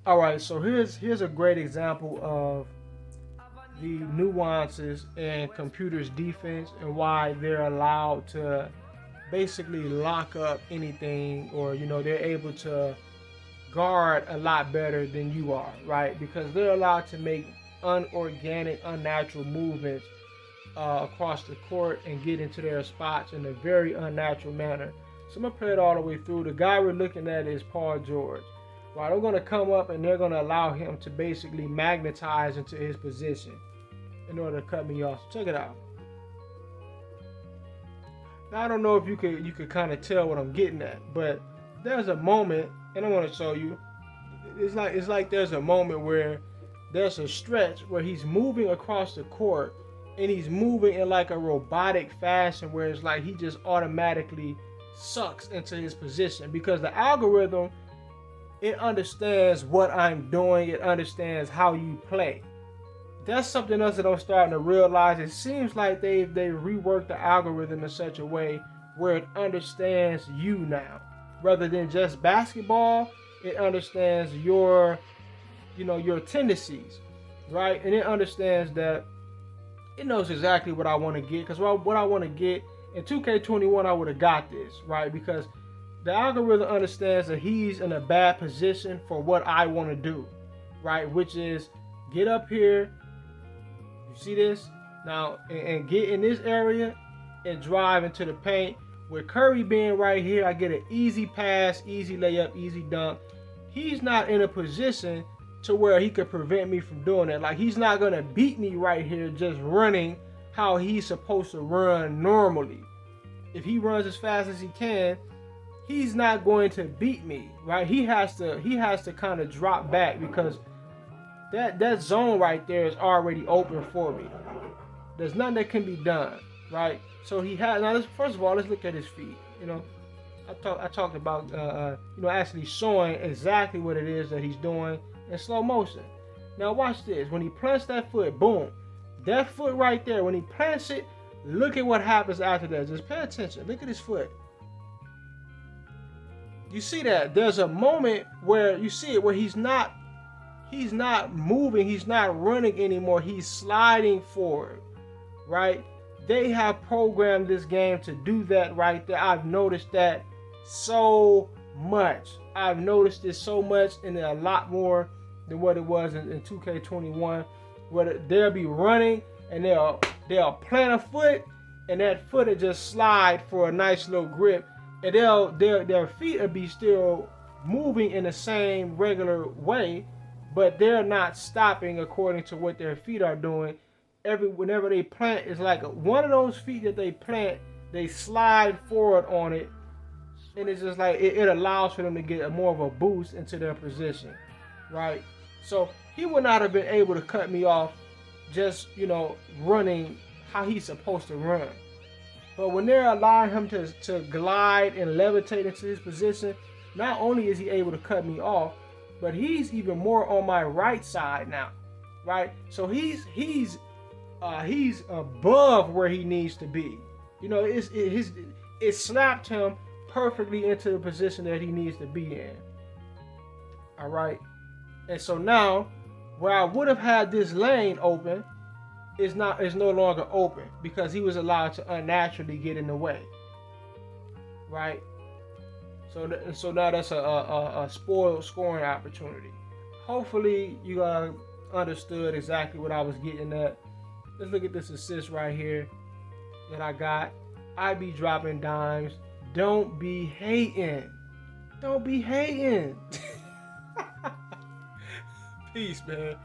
All right, so here's a great example of the nuances in computers defense and why they're allowed to basically lock up anything, or they're able to guard a lot better than you are, right? Because they're allowed to make unorganic, unnatural movements across the court and get into their spots in a very unnatural manner. So I'm gonna play it all the way through. The guy we're looking at is Paul George. Right, they're gonna come up and they're gonna allow him to basically magnetize into his position in order to cut me off. So check it out. Now I don't know if you could kind of tell what I'm getting at, but there's a moment, and I want to show you. It's like there's a moment where there's a stretch where he's moving across the court, and he's moving in like a robotic fashion where it's like he just automatically sucks into his position because the algorithm, it understands what I'm doing, it understands how you play. That's something else that I'm starting to realize. It seems like they reworked the algorithm in such a way where it understands you now. Rather than just basketball, it understands your tendencies, right? And it understands that it knows exactly what I want to get. Because what I want to get in 2K21, I would have got this, right? Because the algorithm understands that he's in a bad position for what I want to do, right? Which is get up here. You see this? Now, and get in this area and drive into the paint. With Curry being right here, I get an easy pass, easy layup, easy dunk. He's not in a position to where he could prevent me from doing that. Like, he's not going to beat me right here just running how he's supposed to run normally. If he runs as fast as he can, he's not going to beat me, right? He has to kind of drop back because that zone right there is already open for me. There's nothing that can be done, right? So he has now. First of all, let's look at his feet. I talked about actually showing exactly what it is that he's doing in slow motion. Now watch this. When he plants that foot, boom, that foot right there. When he plants it, look at what happens after that. Just pay attention. Look at his foot. You see that? There's a moment where you see it where he's not moving, he's not running anymore. He's sliding forward, right? They have programmed this game to do that right there. I've noticed that so much. I've noticed this so much, and a lot more than what it was in 2K21, where they'll be running and they'll plant a foot, and that foot will just slide for a nice little grip, and their feet will be still moving in the same regular way, but they're not stopping according to what their feet are doing. Whenever they plant, it's like one of those feet that they plant, they slide forward on it, and it's just like it allows for them to get more of a boost into their position, right? So he would not have been able to cut me off just running how he's supposed to run. But when they're allowing him to glide and levitate into his position, not only is he able to cut me off, but he's even more on my right side now, right? So he's above where he needs to be. It slapped him perfectly into the position that he needs to be in. All right, and so now where I would have had this lane open is no longer open because he was allowed to unnaturally get in the way. Right. So now that's a spoiled scoring opportunity. Hopefully you understood exactly what I was getting at. Let's look at this assist right here that I got. I be dropping dimes. Don't be hating. Don't be hating. Peace, man.